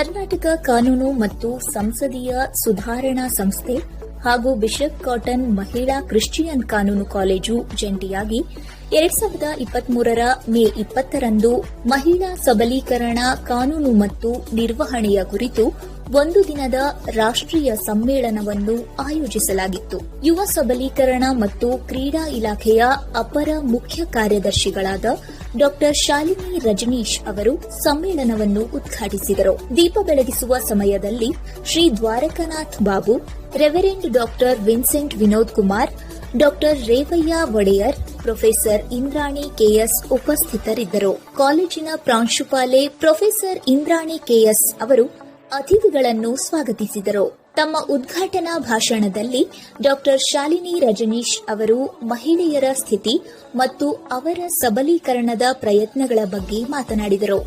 ಕರ್ನಾಟಕ ಕಾನೂನು ಮತ್ತು ಸಂಸದೀಯ ಸುಧಾರಣಾ ಸಂಸ್ಥೆ ಹಾಗೂ ಬಿಷಪ್ ಕಾಟನ್ ಮಹಿಳಾ ಕ್ರಿಶ್ಚಿಯನ್ ಕಾನೂನು ಕಾಲೇಜು ಜಂಟಿಯಾಗಿ 2023 ಮೇ 20ರಂದು ಮಹಿಳಾ ಸಬಲೀಕರಣ ಕಾನೂನು ಮತ್ತು ನಿರ್ವಹಣೆಯ ಕುರಿತು ಒಂದು ದಿನದ ರಾಷ್ಟ್ರೀಯ ಸಮ್ಮೇಳನವನ್ನು ಆಯೋಜಿಸಲಾಗಿತ್ತು. ಯುವ ಸಬಲೀಕರಣ ಮತ್ತು ಕ್ರೀಡಾ ಇಲಾಖೆಯ ಅಪರ ಮುಖ್ಯ ಕಾರ್ಯದರ್ಶಿಗಳಾದ ಡಾ ಶಾಲಿನಿ ರಜನೀಶ್ ಅವರು ಸಮ್ಮೇಳನವನ್ನು ಉದ್ಘಾಟಿಸಿದರು. ದೀಪ ಬೆಳಗಿಸುವ ಸಮಯದಲ್ಲಿ ಶ್ರೀ ದ್ವಾರಕನಾಥ್ ಬಾಬು, ರೆವರೆಂಡ್ ಡಾ ವಿನ್ಸೆಂಟ್ ವಿನೋದ್ ಕುಮಾರ್, ಡಾ ರೇವಯ್ಯ ಒಡೆಯರ್, ಪ್ರೊಫೆಸರ್ ಇಂದ್ರಾಣಿ ಕೆಎಸ್ ಉಪಸ್ಥಿತರಿದ್ದರು. ಕಾಲೇಜಿನ ಪ್ರಾಂಶುಪಾಲೆ ಪ್ರೊಫೆಸರ್ ಇಂದ್ರಾಣಿ ಕೆಎಸ್ ಅವರು ಅತಿಥಿಗಳನ್ನು ಸ್ವಾಗತಿಸಿದರು. ತಮ್ಮ ಉದ್ಘಾಟನಾ ಭಾಷಣದಲ್ಲಿ ಡಾ ಶಾಲಿನಿ ರಜನೀಶ್ ಅವರು ಮಹಿಳೆಯರ ಸ್ಥಿತಿ ಮತ್ತು ಅವರ ಸಬಲೀಕರಣದ ಪ್ರಯತ್ನಗಳ ಬಗ್ಗೆ ಮಾತನಾಡಿದರು.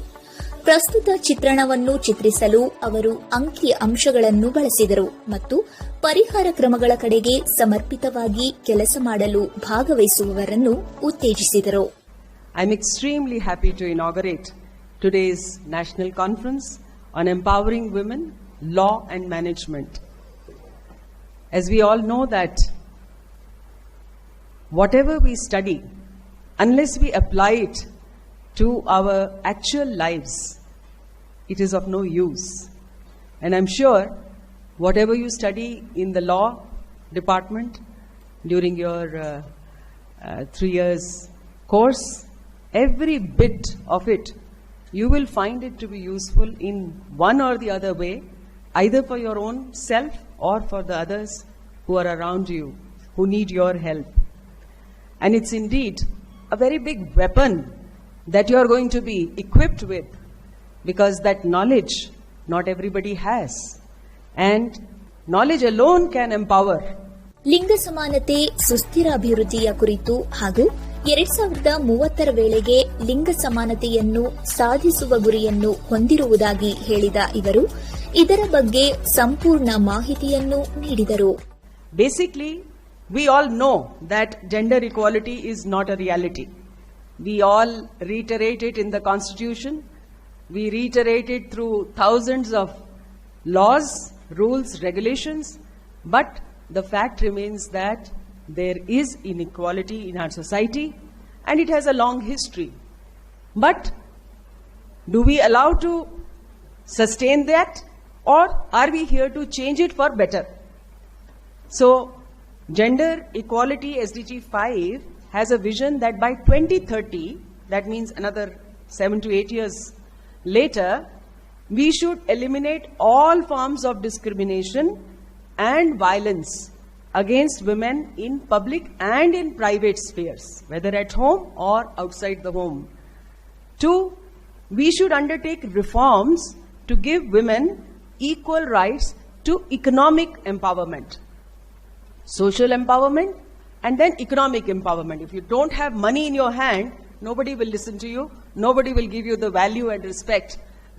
ಪ್ರಸ್ತುತ ಚಿತ್ರಣವನ್ನು ಚಿತ್ರಿಸಲು ಅವರು ಅಂಕಿ ಅಂಶಗಳನ್ನು ಬಳಸಿದರು ಮತ್ತು ಪರಿಹಾರ ಕ್ರಮಗಳ ಕಡೆಗೆ ಸಮರ್ಪಿತವಾಗಿ ಕೆಲಸ ಮಾಡಲು ಭಾಗವಹಿಸುವವರನ್ನು ಉತ್ತೇಜಿಸಿದರು. I am extremely happy to inaugurate today's national conference on empowering women, law and management. As we all know that whatever we study, unless we apply it to our actual lives, it is of no use. And I'm sure whatever you study in the law department during your 3 years course, every bit of it, you will find it to be useful in one or the other way, either for your own self or for the others who are around you, who need your help. And it's indeed a very big weapon that you are going to be equipped with, because that knowledge not everybody has. And knowledge alone can empower. ಲಿಂಗ ಸಮಾನತೆ ಸುಸ್ಥಿರ ಅಭಿವೃದ್ಧಿಯ ಕುರಿತು ಹಾಗೂ 2030 ವೇಳೆಗೆ ಲಿಂಗ ಸಮಾನತೆಯನ್ನು ಸಾಧಿಸುವ ಗುರಿಯನ್ನು ಹೊಂದಿರುವುದಾಗಿ ಹೇಳಿದ ಇವರು ಇದರ ಬಗ್ಗೆ ಸಂಪೂರ್ಣ ಮಾಹಿತಿಯನ್ನು ನೀಡಿದರು. Basically, we all know that gender equality is not a reality. We all reiterate it in the Constitution. We reiterate it through thousands of laws, rules, regulations. But the fact remains that there is inequality in our society and it has a long history. But do we allow to sustain that, or are we here to change it for better? So, Gender Equality SDG 5 has a vision that by 2030, that means another 7 to 8 years later, we should eliminate all forms of discrimination and violence against women in public and in private spheres, whether at home or outside the home. 2, we should undertake reforms to give women equal rights to economic empowerment, social empowerment, and then economic empowerment. If you don't have money in your hand, nobody will listen to you, nobody will give you the value and respect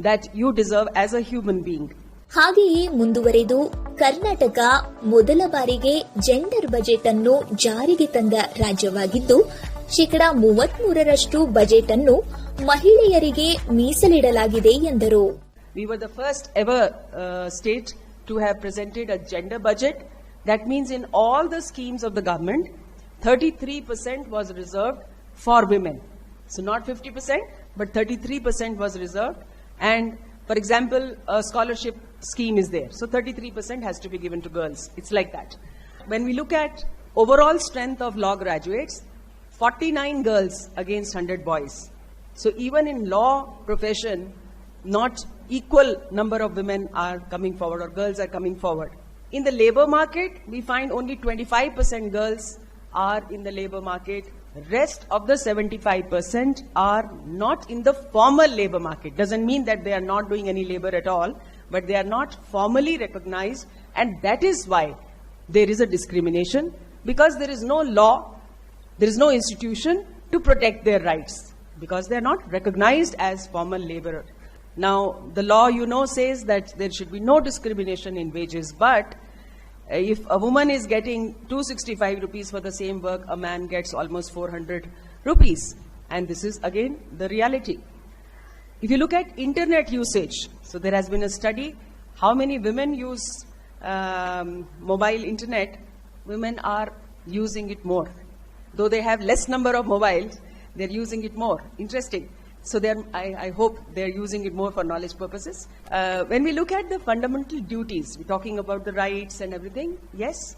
that you deserve as a human being. ಹಾಗೆಯೇ ಮುಂದುವರೆದು ಕರ್ನಾಟಕ ಮೊದಲ ಬಾರಿಗೆ gender budget ಅನ್ನು ಜಾರಿಗೆ ತಂದ ರಾಜ್ಯವಾಗಿದ್ದು 33% budget ಅನ್ನು ಮಹಿಳೆಯರಿಗೆ ಮೀಸಲಿಡಲಾಗಿದೆ ಎಂದರು. We were the first ever state to have presented a gender budget. That means in all the schemes of the government, 33% was reserved for women. So not 50%, but 33% was reserved. And for example, a scholarship scheme is there. So 33% has to be given to girls. It's like that. When we look at overall strength of law graduates, 49 girls against 100 boys. So even in law profession, not equal number of women are coming forward or girls are coming forward. In the labor market, we find only 25% girls are in the labor market. Rest of the 75% are not in the formal labor market. Doesn't mean that they are not doing any labor at all, but they are not formally recognized, and that is why there is a discrimination, because there is no law, there is no institution to protect their rights, because they are not recognized as formal laborer. Now, the law, says that there should be no discrimination in wages, but if a woman is getting 265 rupees for the same work, a man gets almost 400 rupees. And this is again the reality. If you look at internet usage, so there has been a study, how many women use mobile internet. Women are using it more. Though they have less number of mobiles, they're using it more. Interesting. So I hope they're using it more for knowledge purposes. When we look at the fundamental duties, we're talking about the rights and everything. Yes,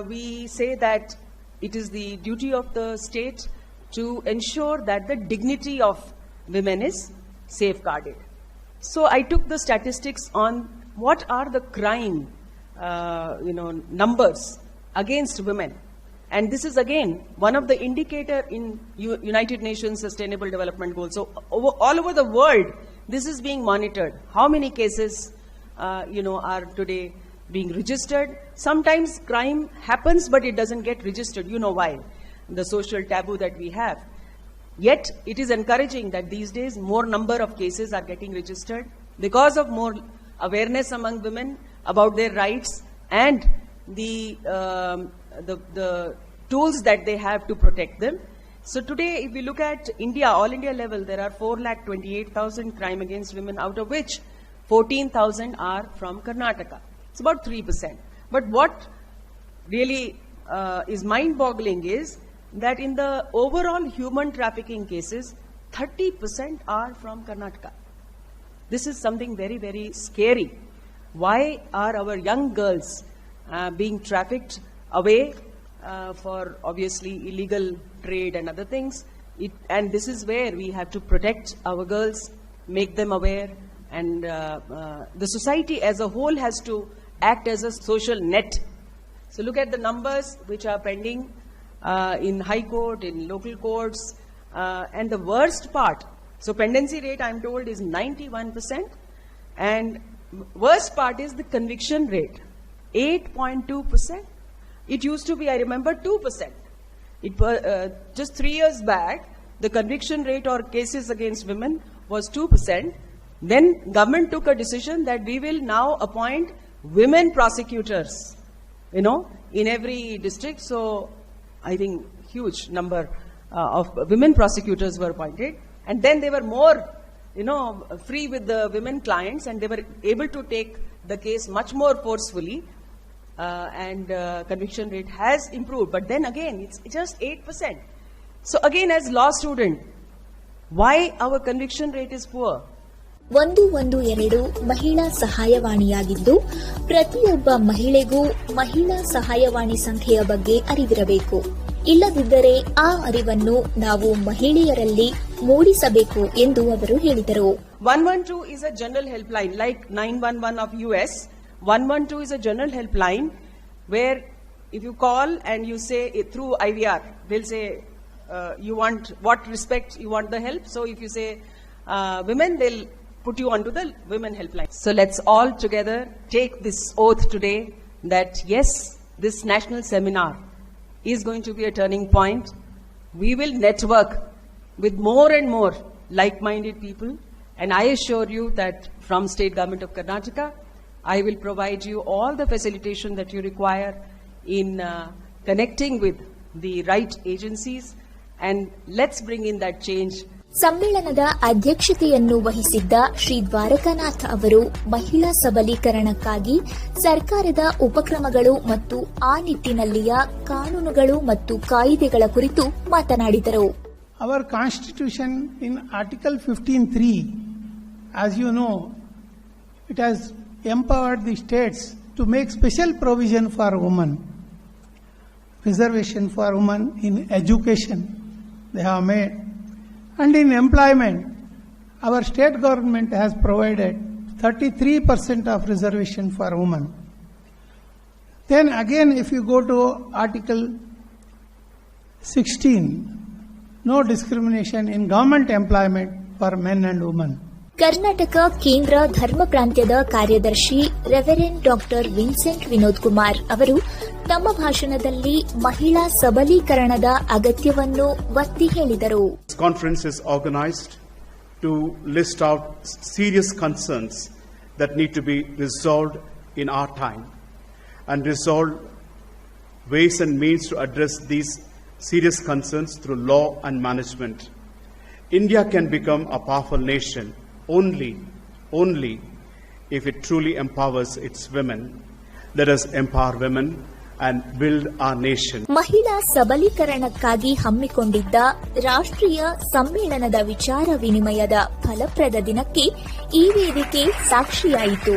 we say that it is the duty of the state to ensure that the dignity of women is safeguarded. So I took the statistics on what are the crime, numbers against women. And this is again one of the indicator in United Nations Sustainable Development Goals. So all over the world, this is being monitored. How many cases, are today being registered? Sometimes crime happens, but it doesn't get registered. You know why? The social taboo that we have. Yet it is encouraging that these days more number of cases are getting registered because of more awareness among women about their rights and the tools that they have to protect them. So today, if we look at India, all India level, there are 428,000 crime against women, out of which 14,000 are from Karnataka. It's about 3%. But what really is mind-boggling is that in the overall human trafficking cases, 30% are from Karnataka. This is something very, very scary. Why are our young girls being trafficked away for obviously illegal trade and other things? And this is where we have to protect our girls, make them aware, and the society as a whole has to act as a social net. So look at the numbers which are pending in High Court, in local courts, and the worst part, so pendency rate I'm told is 91%, and worst part is the conviction rate, 8.2%. It used to be, I remember, 2%. Just 3 years back, the conviction rate or cases against women was 2%. Then government took a decision that we will now appoint women prosecutors, in every district. So I think huge number of women prosecutors were appointed. And then they were more, free with the women clients, and they were able to take the case much more forcefully. And conviction rate has improved. But then again, it's just 8%. So again, as law student, why our conviction rate is poor? 112 ಮಹಿಳಾ ಸಹಾಯವಾಣಿಯಾಗಿದ್ದು ಪ್ರತಿಯೊಬ್ಬ ಮಹಿಳೆಗೂ ಮಹಿಳಾ ಸಹಾಯವಾಣಿ ಸಂಖ್ಯೆಯ ಬಗ್ಗೆ ಅರಿವಿರಬೇಕು. ಇಲ್ಲದಿದ್ದರೆ ಆ ಅರಿವನ್ನು ನಾವು ಮಹಿಳೆಯರಲ್ಲಿ ಮೂಡಿಸಬೇಕು ಎಂದು ಅವರು ಹೇಳಿದರು. 112 is a general helpline like 911 of US. 112 is a general helpline where if you call and you say it through IVR, they'll say you want what respect you want the help. So if you say women, they'll put you onto the women helpline. So let's all together take this oath today that yes, this national seminar is going to be a turning point. We will network with more and more like-minded people, and I assure you that from State Government of Karnataka, I will provide you all the facilitation that you require in connecting with the right agencies, and let's bring in that change. ಸಮ್ಮೇಳನದ ಅಧ್ಯಕ್ಷತೆಯನ್ನು ವಹಿಸಿದ್ದ ಶ್ರೀ ದ್ವಾರಕಾನಾಥ್ ಅವರು ಮಹಿಳಾ ಸಬಲೀಕರಣಕ್ಕಾಗಿ ಸರ್ಕಾರದ ಉಪಕ್ರಮಗಳು ಮತ್ತು ಆ ನಿಟ್ಟಿನಲ್ಲಿಯ ಕಾನೂನುಗಳು ಮತ್ತು ಕಾಯಿದೆಗಳ ಕುರಿತು ಮಾತನಾಡಿದರು. Our constitution in Article 15(3), as you know, it has empowered the states to make special provision for women, reservation for women in education they have made. And in employment, our state government has provided 33% of reservation for women. Then again, if you go to Article 16, no discrimination in government employment for men and women. Karnataka ಕೇಂದ್ರ ಧರ್ಮ ಪ್ರಾಂತ್ಯದ ಕಾರ್ಯದರ್ಶಿ reverend doctor Vincent Vinod Kumar ಅವರು ತಮ್ಮ ಭಾಷಣದಲ್ಲಿ ಮಹಿಳಾ ಸಬಲೀಕರಣದ ಅಗತ್ಯವನ್ನು ಒತ್ತಿ ಹೇಳಿದರು. This conference is organized to list out serious concerns that need to be resolved in our time and resolve ways and means to address these serious concerns through law and management. India can become a powerful nation only if it truly empowers its women. Let us empower women and build our nation. ಮಹಿಳಾ ಸಬಲೀಕರಣಕ್ಕಾಗಿ ಹಮ್ಮಿಕೊಂಡಿದ್ದ ರಾಷ್ಟ್ರೀಯ ಸಮ್ಮೇಳನದ ವಿಚಾರ ವಿನಿಮಯದ ಫಲಪ್ರದ ದಿನಕ್ಕೆ ಈ ವೇದಿಕೆ ಸಾಕ್ಷಿಯಾಯಿತು.